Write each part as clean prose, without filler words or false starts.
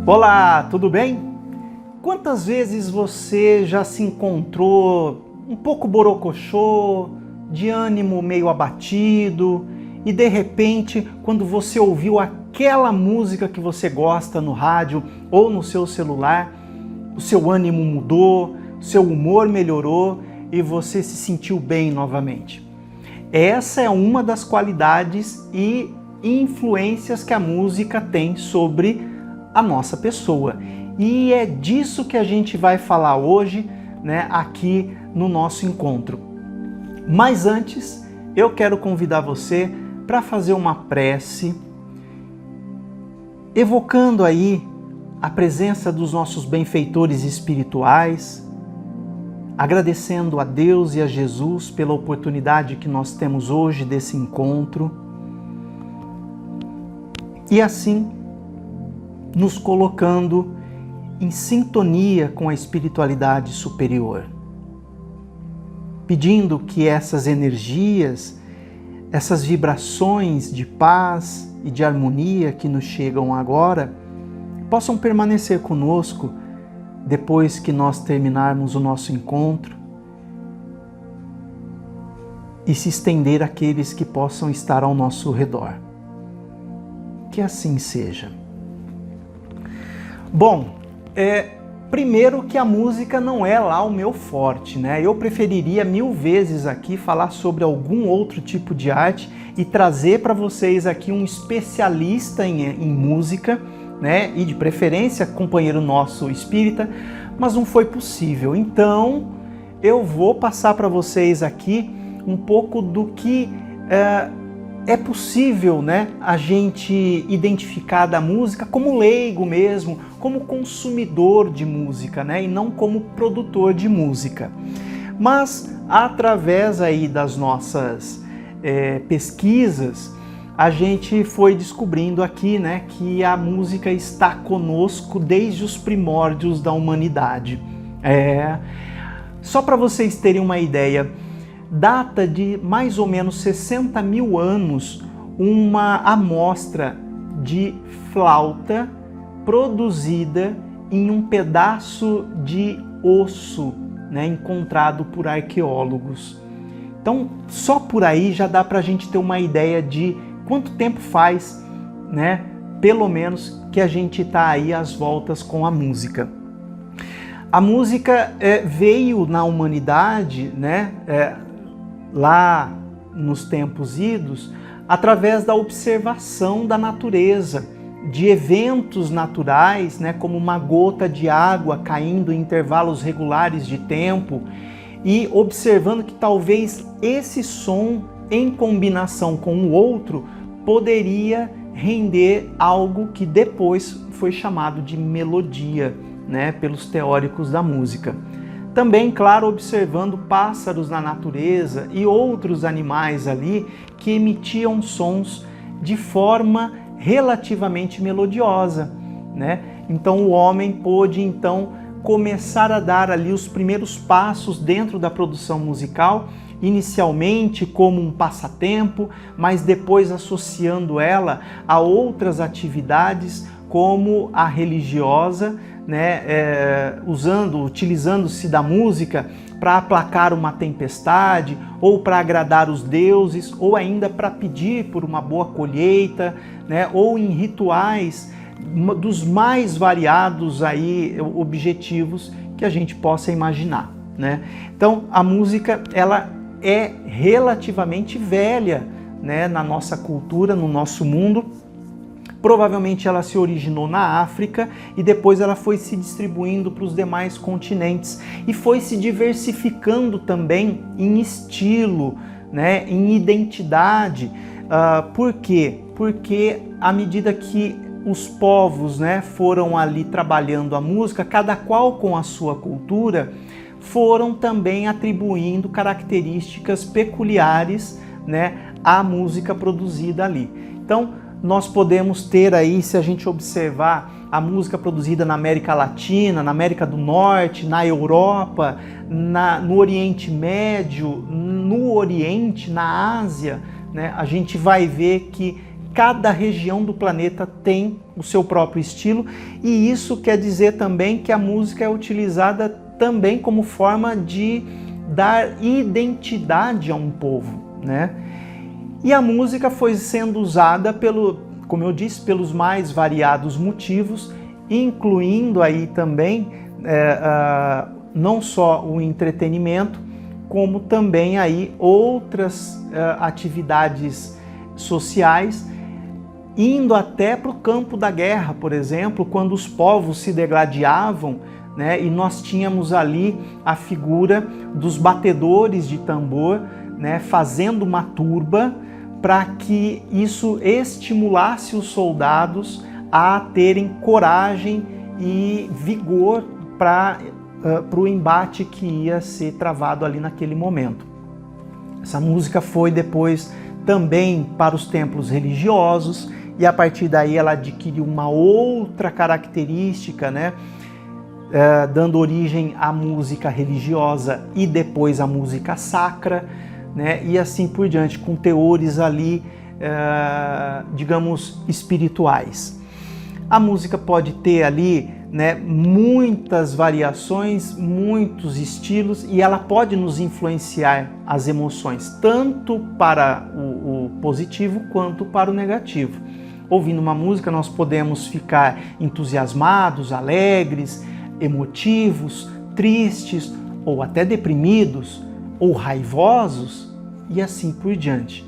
Olá, tudo bem? Quantas vezes você já se encontrou um pouco borocochô, de ânimo meio abatido e de repente, quando você ouviu aquela música que você gosta no rádio ou no seu celular, o seu ânimo mudou, o seu humor melhorou e você se sentiu bem novamente? Essa é uma das qualidades e influências que a música tem sobre a nossa pessoa. E é disso que a gente vai falar hoje, aqui no nosso encontro. Mas antes, eu quero convidar você para fazer uma prece, evocando aí a presença dos nossos benfeitores espirituais, agradecendo a Deus e a Jesus pela oportunidade que nós temos hoje desse encontro. E assim, nos colocando em sintonia com a espiritualidade superior, pedindo que essas energias, essas vibrações de paz e de harmonia que nos chegam agora, possam permanecer conosco depois que nós terminarmos o nosso encontro e se estender àqueles que possam estar ao nosso redor. Que assim seja. Bom, primeiro que a música não é lá o meu forte, Eu preferiria 1000 vezes aqui falar sobre algum outro tipo de arte e trazer para vocês aqui um especialista em música, E de preferência, companheiro nosso espírita, mas não foi possível. Então, eu vou passar para vocês aqui um pouco do que é possível, a gente identificar da música como leigo mesmo, como consumidor de música, e não como produtor de música. Mas através aí das nossas pesquisas, a gente foi descobrindo aqui, que a música está conosco desde os primórdios da humanidade. Só para vocês terem uma ideia, data de mais ou menos 60 mil anos uma amostra de flauta produzida em um pedaço de osso, encontrado por arqueólogos. Então, só por aí já dá para a gente ter uma ideia de quanto tempo faz, pelo menos, que a gente está aí às voltas com a música. A música veio na humanidade, lá nos tempos idos, através da observação da natureza, de eventos naturais, como uma gota de água caindo em intervalos regulares de tempo, e observando que talvez esse som, em combinação com o outro, poderia render algo que depois foi chamado de melodia, pelos teóricos da música. Também, claro, observando pássaros na natureza e outros animais ali que emitiam sons de forma relativamente melodiosa, Então o homem pôde começar a dar ali os primeiros passos dentro da produção musical, inicialmente como um passatempo, mas depois associando ela a outras atividades como a religiosa, utilizando-se da música para aplacar uma tempestade, ou para agradar os deuses, ou ainda para pedir por uma boa colheita, ou em rituais dos mais variados aí objetivos que a gente possa imaginar, Então, a música, ela é relativamente velha, na nossa cultura, no nosso mundo. Provavelmente ela se originou na África e depois ela foi se distribuindo para os demais continentes e foi se diversificando também em estilo, em identidade. Por quê? Porque à medida que os povos foram ali trabalhando a música, cada qual com a sua cultura, foram também atribuindo características peculiares à música produzida ali. Então, nós podemos ter aí, se a gente observar a música produzida na América Latina, na América do Norte, na Europa, no Oriente Médio, no Oriente, na Ásia, a gente vai ver que cada região do planeta tem o seu próprio estilo, e isso quer dizer também que a música é utilizada também como forma de dar identidade a um povo, né? E a música foi sendo usada como eu disse, pelos mais variados motivos, incluindo aí também não só o entretenimento, como também aí outras atividades sociais, indo até para o campo da guerra, por exemplo, quando os povos se degladiavam, né, e nós tínhamos ali a figura dos batedores de tambor, né, fazendo uma turba para que isso estimulasse os soldados a terem coragem e vigor para o embate que ia ser travado ali naquele momento. Essa música foi depois também para os templos religiosos, e a partir daí ela adquiriu uma outra característica, né? Dando origem à música religiosa e depois à música sacra, né? E assim por diante, com teores ali, digamos, espirituais. A música pode ter ali, né, muitas variações, muitos estilos, e ela pode nos influenciar as emoções, tanto para o positivo quanto para o negativo. Ouvindo uma música, nós podemos ficar entusiasmados, alegres, emotivos, tristes, ou até deprimidos, ou raivosos, e assim por diante.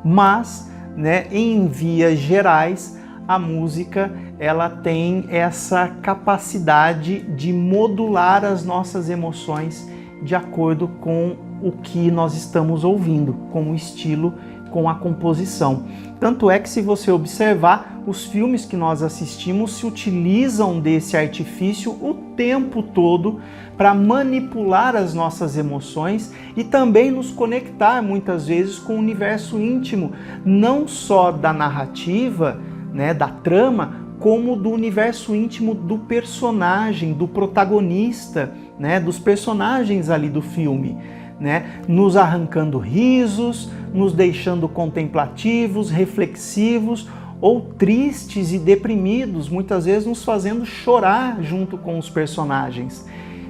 Mas, né, em vias gerais, a música ela tem essa capacidade de modular as nossas emoções de acordo com o que nós estamos ouvindo, com o estilo, com a composição. Tanto é que, se você observar, os filmes que nós assistimos se utilizam desse artifício o tempo todo para manipular as nossas emoções e também nos conectar muitas vezes com o universo íntimo, não só da narrativa, né, da trama, como do universo íntimo do personagem, do protagonista, né, dos personagens ali do filme, né, nos arrancando risos, nos deixando contemplativos, reflexivos ou tristes e deprimidos, muitas vezes nos fazendo chorar junto com os personagens,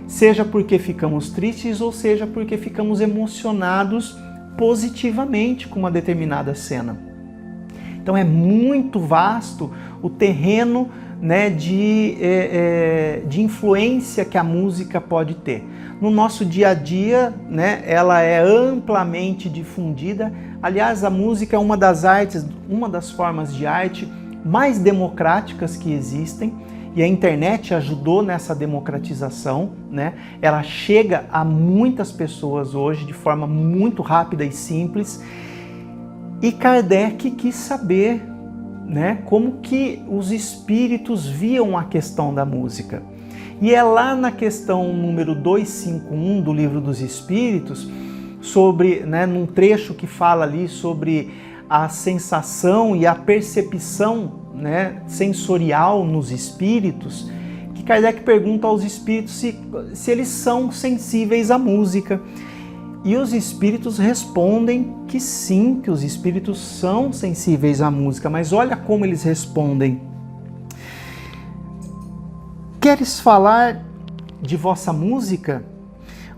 seja porque ficamos tristes ou seja porque ficamos emocionados positivamente com uma determinada cena. Então é muito vasto o terreno, né, de influência que a música pode ter. No nosso dia a dia, né, ela é amplamente difundida. Aliás, a música é uma das artes, uma das formas de arte mais democráticas que existem, e a internet ajudou nessa democratização, né? Ela chega a muitas pessoas hoje de forma muito rápida e simples. E Kardec quis saber, né, como que os espíritos viam a questão da música. E é lá na questão número 251 do Livro dos Espíritos, sobre, né, num trecho que fala ali sobre a sensação e a percepção, né, sensorial nos espíritos, que Kardec pergunta aos espíritos se eles são sensíveis à música. E os espíritos respondem que sim, que os espíritos são sensíveis à música, mas olha como eles respondem. Queres falar de vossa música?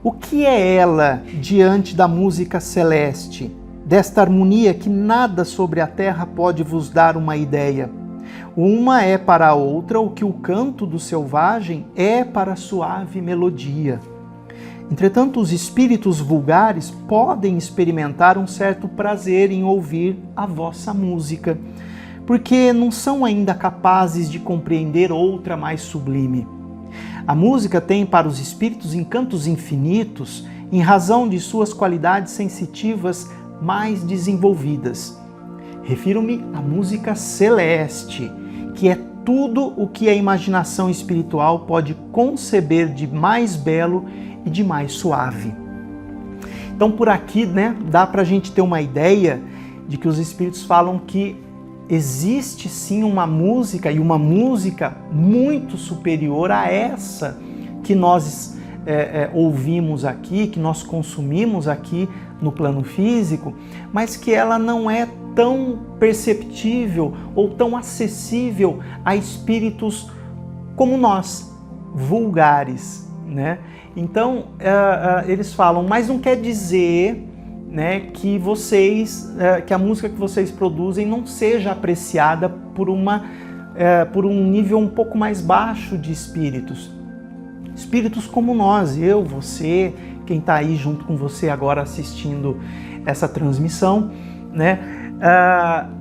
O que é ela diante da música celeste, desta harmonia que nada sobre a terra pode vos dar uma ideia? Uma é para a outra o que o canto do selvagem é para a suave melodia. Entretanto, os espíritos vulgares podem experimentar um certo prazer em ouvir a vossa música, porque não são ainda capazes de compreender outra mais sublime. A música tem para os espíritos encantos infinitos, em razão de suas qualidades sensitivas mais desenvolvidas. Refiro-me à música celeste, que é tudo o que a imaginação espiritual pode conceber de mais belo e de mais suave. Então, por aqui, né, dá para a gente ter uma ideia de que os espíritos falam que existe sim uma música, e uma música muito superior a essa que nós ouvimos aqui, que nós consumimos aqui no plano físico, mas que ela não é tão perceptível ou tão acessível a espíritos como nós, vulgares, né? Então, eles falam, mas não quer dizer, né, que que a música que vocês produzem não seja apreciada por um nível um pouco mais baixo de espíritos. Espíritos como nós, eu, você, quem está aí junto com você agora assistindo essa transmissão, né?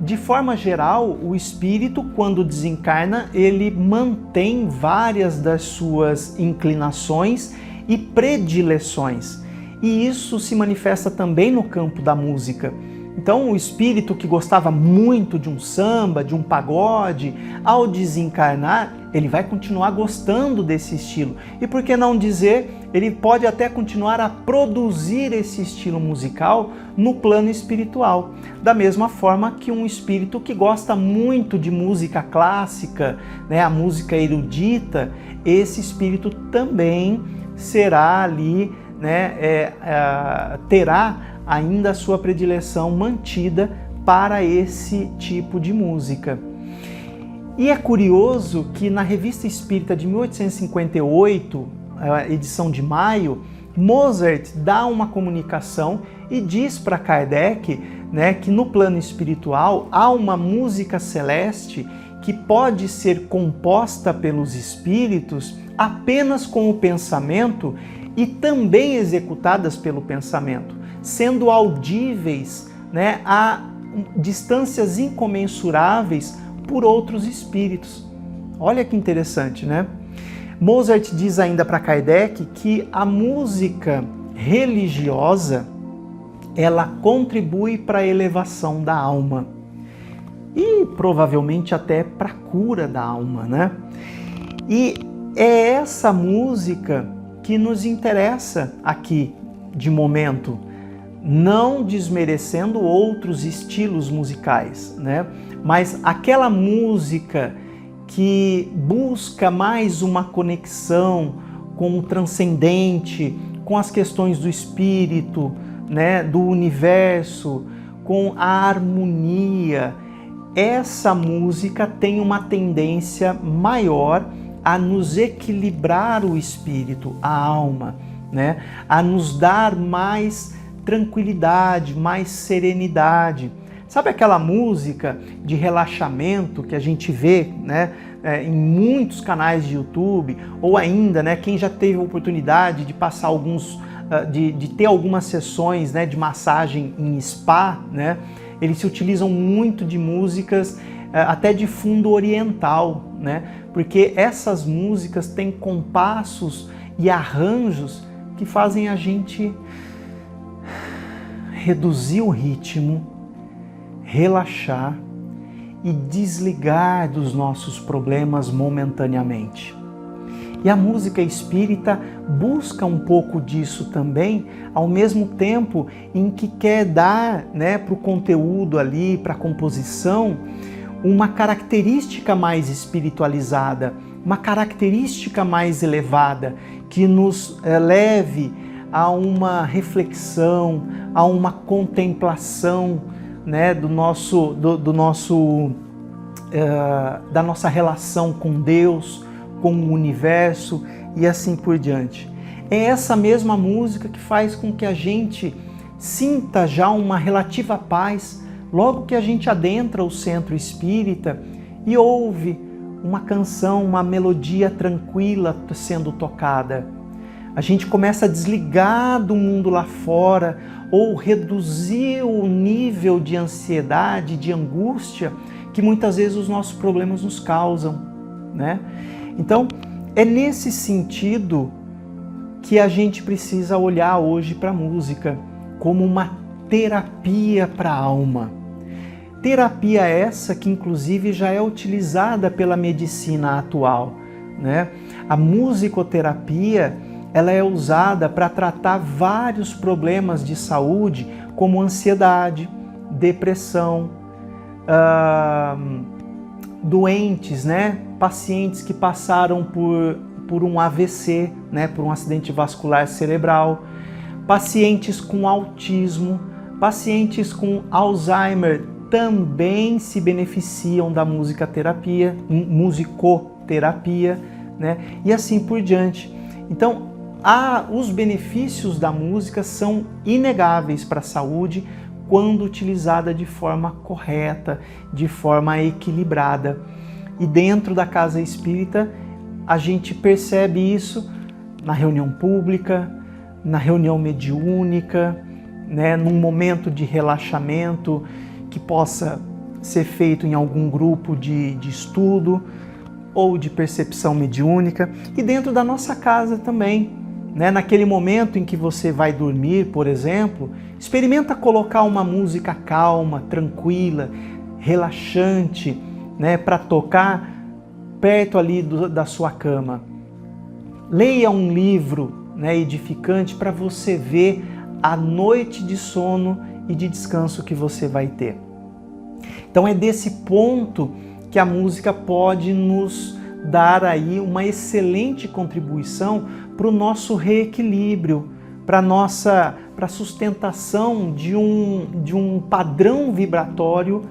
De forma geral, o espírito, quando desencarna, ele mantém várias das suas inclinações e predileções. E isso se manifesta também no campo da música. Então, o espírito que gostava muito de um samba, de um pagode, ao desencarnar, ele vai continuar gostando desse estilo. E por que não dizer, ele pode até continuar a produzir esse estilo musical no plano espiritual. Da mesma forma que um espírito que gosta muito de música clássica, né, a música erudita, esse espírito também será ali, né, terá ainda a sua predileção mantida para esse tipo de música. E é curioso que na Revista Espírita de 1858, edição de maio, Mozart dá uma comunicação e diz para Kardec, né, que no plano espiritual há uma música celeste que pode ser composta pelos espíritos apenas com o pensamento e também executadas pelo pensamento, sendo audíveis, né, a distâncias incomensuráveis por outros espíritos. Olha que interessante, né? Mozart diz ainda para Kardec que a música religiosa, ela contribui para a elevação da alma e provavelmente até para a cura da alma, né? E é essa música que nos interessa aqui de momento, não desmerecendo outros estilos musicais, né? Mas aquela música que busca mais uma conexão com o transcendente, com as questões do espírito, né, do universo, com a harmonia, essa música tem uma tendência maior a nos equilibrar o espírito, a alma, né? A nos dar mais tranquilidade, mais serenidade. Sabe aquela música de relaxamento que a gente vê, né, em muitos canais de YouTube, ou ainda, né, quem já teve a oportunidade de passar de ter algumas sessões, né, de massagem em spa, né, eles se utilizam muito de músicas até de fundo oriental, né, porque essas músicas têm compassos e arranjos que fazem a gente reduzir o ritmo, relaxar e desligar dos nossos problemas momentaneamente. E a música espírita busca um pouco disso também, ao mesmo tempo em que quer dar, né, para o conteúdo ali, para a composição, uma característica mais espiritualizada, uma característica mais elevada, que nos leve a uma reflexão, a uma contemplação, né, da nossa relação com Deus, com o universo e assim por diante. É essa mesma música que faz com que a gente sinta já uma relativa paz logo que a gente adentra o centro espírita e ouve uma canção, uma melodia tranquila sendo tocada. A gente começa a desligar do mundo lá fora ou reduzir o nível de ansiedade, de angústia que muitas vezes os nossos problemas nos causam, né? Então, é nesse sentido que a gente precisa olhar hoje para a música como uma terapia para a alma. Terapia essa que inclusive já é utilizada pela medicina atual, né? A musicoterapia, ela é usada para tratar vários problemas de saúde, como ansiedade, depressão, doentes, né? Pacientes que passaram por um AVC, né, por um acidente vascular cerebral, pacientes com autismo, pacientes com Alzheimer também se beneficiam da musicoterapia, né, e assim por diante. Então, os benefícios da música são inegáveis para a saúde quando utilizada de forma correta, de forma equilibrada. E dentro da casa espírita, a gente percebe isso na reunião pública, na reunião mediúnica, né, num momento de relaxamento que possa ser feito em algum grupo de estudo ou de percepção mediúnica, e dentro da nossa casa também. Né? Naquele momento em que você vai dormir, por exemplo, experimenta colocar uma música calma, tranquila, relaxante, né, para tocar perto ali da sua cama. Leia um livro, né, edificante para você ver a noite de sono e de descanso que você vai ter. Então é desse ponto que a música pode nos dar aí uma excelente contribuição para o nosso reequilíbrio, para a sustentação de um padrão vibratório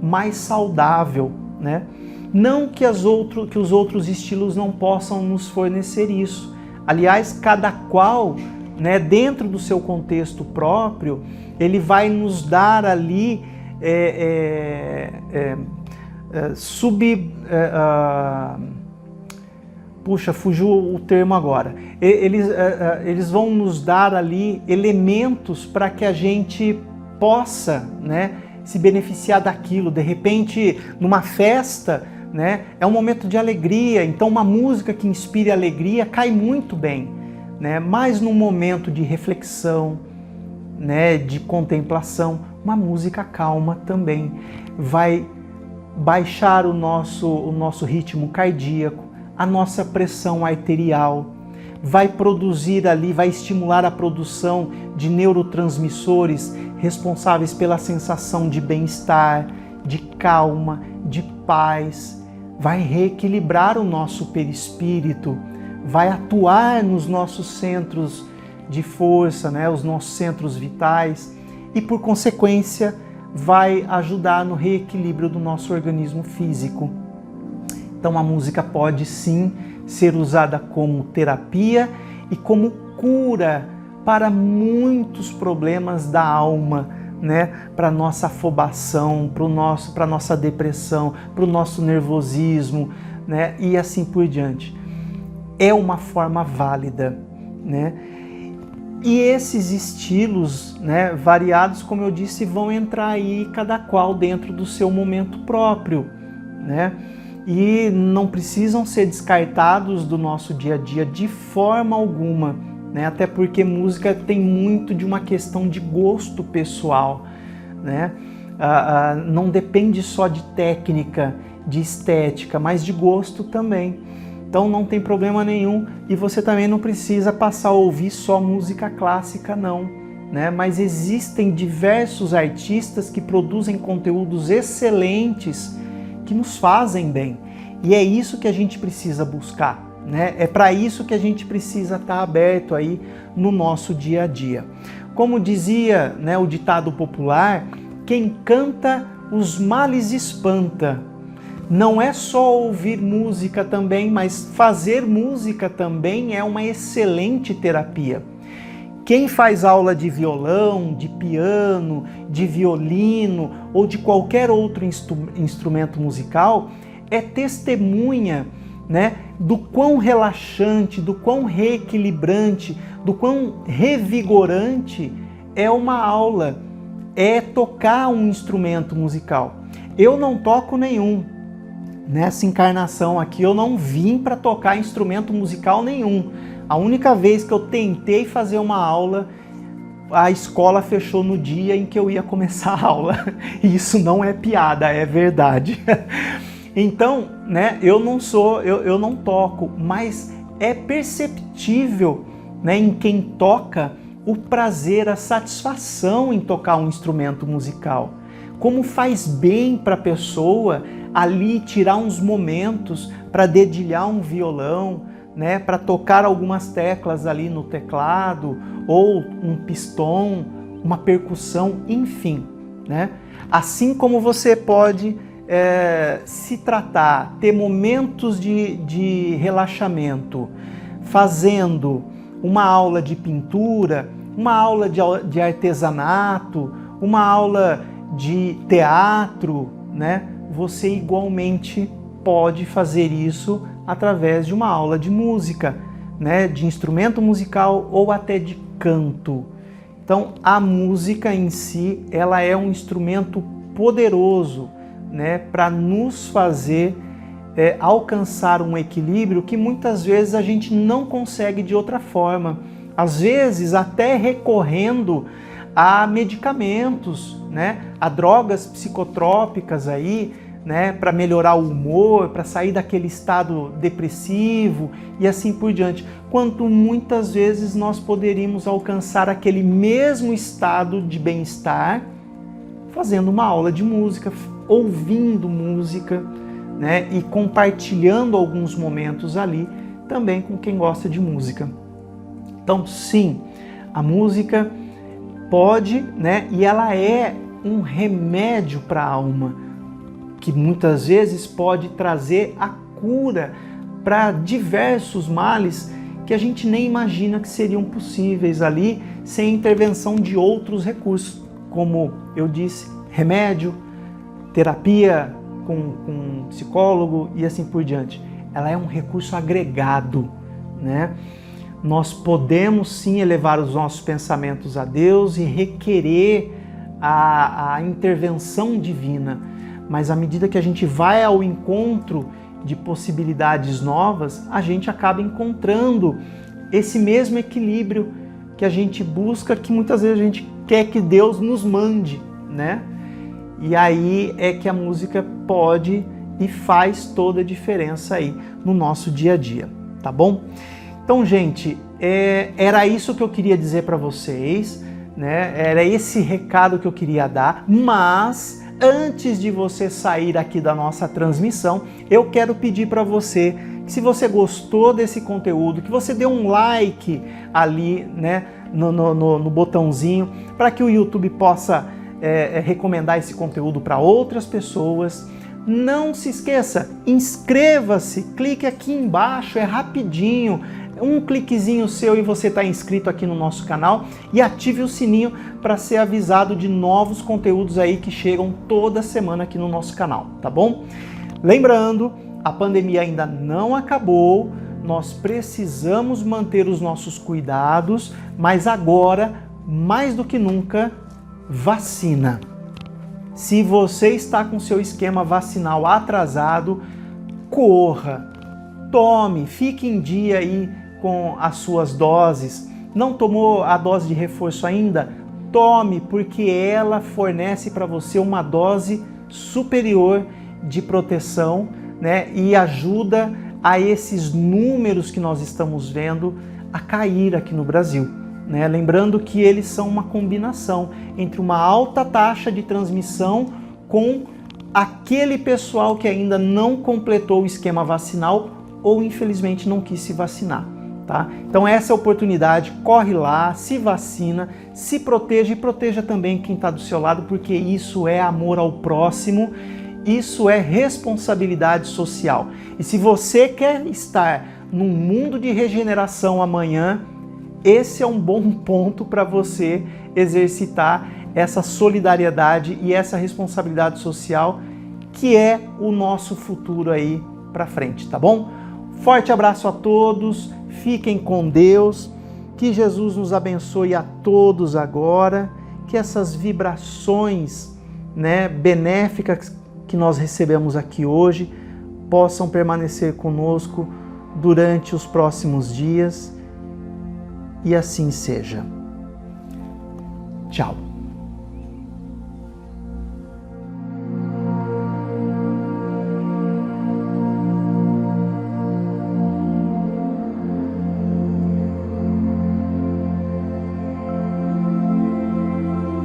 mais saudável, né? Não que os outros estilos não possam nos fornecer isso. Aliás, cada qual, né, dentro do seu contexto próprio, ele vai nos dar ali puxa, fugiu o termo agora. Eles vão nos dar ali elementos para que a gente possa, né, se beneficiar daquilo. De repente, numa festa, né, é um momento de alegria, então uma música que inspire alegria cai muito bem, né? Mas num momento de reflexão, né, de contemplação, uma música calma também vai baixar o nosso ritmo cardíaco, a nossa pressão arterial, vai produzir ali, vai estimular a produção de neurotransmissores responsáveis pela sensação de bem-estar, de calma, de paz, vai reequilibrar o nosso perispírito, vai atuar nos nossos centros de força, né, os nossos centros vitais, e por consequência vai ajudar no reequilíbrio do nosso organismo físico. Então a música pode sim ser usada como terapia e como cura para muitos problemas da alma, né? Para a nossa afobação, para a nossa depressão, para o nosso nervosismo, né? E assim por diante. É uma forma válida, né? E esses estilos, né, variados, como eu disse, vão entrar aí cada qual dentro do seu momento próprio, né? E não precisam ser descartados do nosso dia a dia de forma alguma, né? Até porque música tem muito de uma questão de gosto pessoal, né? Não depende só de técnica, de estética, mas de gosto também. Então não tem problema nenhum, e você também não precisa passar a ouvir só música clássica, não, né? Mas existem diversos artistas que produzem conteúdos excelentes que nos fazem bem, e é isso que a gente precisa buscar, né? É para isso que a gente precisa estar aberto aí no nosso dia a dia. Como dizia, né, o ditado popular, quem canta os males espanta. Não é só ouvir música também, mas fazer música também é uma excelente terapia. Quem faz aula de violão, de piano, de violino ou de qualquer outro instrumento musical é testemunha, né, do quão relaxante, do quão reequilibrante, do quão revigorante é uma aula, é tocar um instrumento musical. Eu não toco nenhum. Nessa encarnação aqui eu não vim para tocar instrumento musical nenhum. A única vez que eu tentei fazer uma aula, a escola fechou no dia em que eu ia começar a aula. E isso não é piada, é verdade. Então, né, eu não toco, mas é perceptível, né, em quem toca o prazer, a satisfação em tocar um instrumento musical. Como faz bem para a pessoa ali tirar uns momentos para dedilhar um violão, né, para tocar algumas teclas ali no teclado, ou um piston, uma percussão, enfim, né? Assim como você pode se tratar, ter momentos de relaxamento, fazendo uma aula de pintura, uma aula de artesanato, uma aula de teatro, né? Você igualmente pode fazer isso através de uma aula de música, né? De instrumento musical ou até de canto. Então, a música em si, ela é um instrumento poderoso, né? Para nos fazer alcançar um equilíbrio que muitas vezes a gente não consegue de outra forma. Às vezes até recorrendo a medicamentos, né? A drogas psicotrópicas aí, né? Para melhorar o humor, para sair daquele estado depressivo e assim por diante. Quanto muitas vezes nós poderíamos alcançar aquele mesmo estado de bem-estar fazendo uma aula de música, ouvindo música, né? E compartilhando alguns momentos ali também com quem gosta de música. Então, sim, a música pode, né? E ela é um remédio para a alma, que muitas vezes pode trazer a cura para diversos males que a gente nem imagina que seriam possíveis ali sem a intervenção de outros recursos, como eu disse, remédio, terapia com psicólogo e assim por diante. Ela é um recurso agregado, né? Nós podemos sim elevar os nossos pensamentos a Deus e requerer a intervenção divina, mas à medida que a gente vai ao encontro de possibilidades novas, a gente acaba encontrando esse mesmo equilíbrio que a gente busca, que muitas vezes a gente quer que Deus nos mande, né? E aí é que a música pode e faz toda a diferença aí no nosso dia a dia, tá bom? Então, gente, era isso que eu queria dizer para vocês, né? Era esse recado que eu queria dar, mas antes de você sair aqui da nossa transmissão, eu quero pedir para você que, se você gostou desse conteúdo, que você dê um like ali, né, no botãozinho, para que o YouTube possa recomendar esse conteúdo para outras pessoas. Não se esqueça, inscreva-se, clique aqui embaixo, é rapidinho, um cliquezinho seu e você está inscrito aqui no nosso canal, e ative o sininho para ser avisado de novos conteúdos aí que chegam toda semana aqui no nosso canal, tá bom? Lembrando, a pandemia ainda não acabou, nós precisamos manter os nossos cuidados, mas agora, mais do que nunca, vacina. Se você está com seu esquema vacinal atrasado, corra, tome, fique em dia aí com as suas doses. Não tomou a dose de reforço ainda? Tome, porque ela fornece para você uma dose superior de proteção, né? E ajuda a esses números que nós estamos vendo a cair aqui no Brasil, né? Lembrando que eles são uma combinação entre uma alta taxa de transmissão com aquele pessoal que ainda não completou o esquema vacinal ou infelizmente não quis se vacinar, tá? Então essa é a oportunidade, corre lá, se vacina, se proteja e proteja também quem está do seu lado, porque isso é amor ao próximo, isso é responsabilidade social. E se você quer estar num mundo de regeneração amanhã, esse é um bom ponto para você exercitar essa solidariedade e essa responsabilidade social, que é o nosso futuro aí para frente, tá bom? Forte abraço a todos, fiquem com Deus, que Jesus nos abençoe a todos agora, que essas vibrações, né, benéficas que nós recebemos aqui hoje possam permanecer conosco durante os próximos dias, e assim seja. Tchau.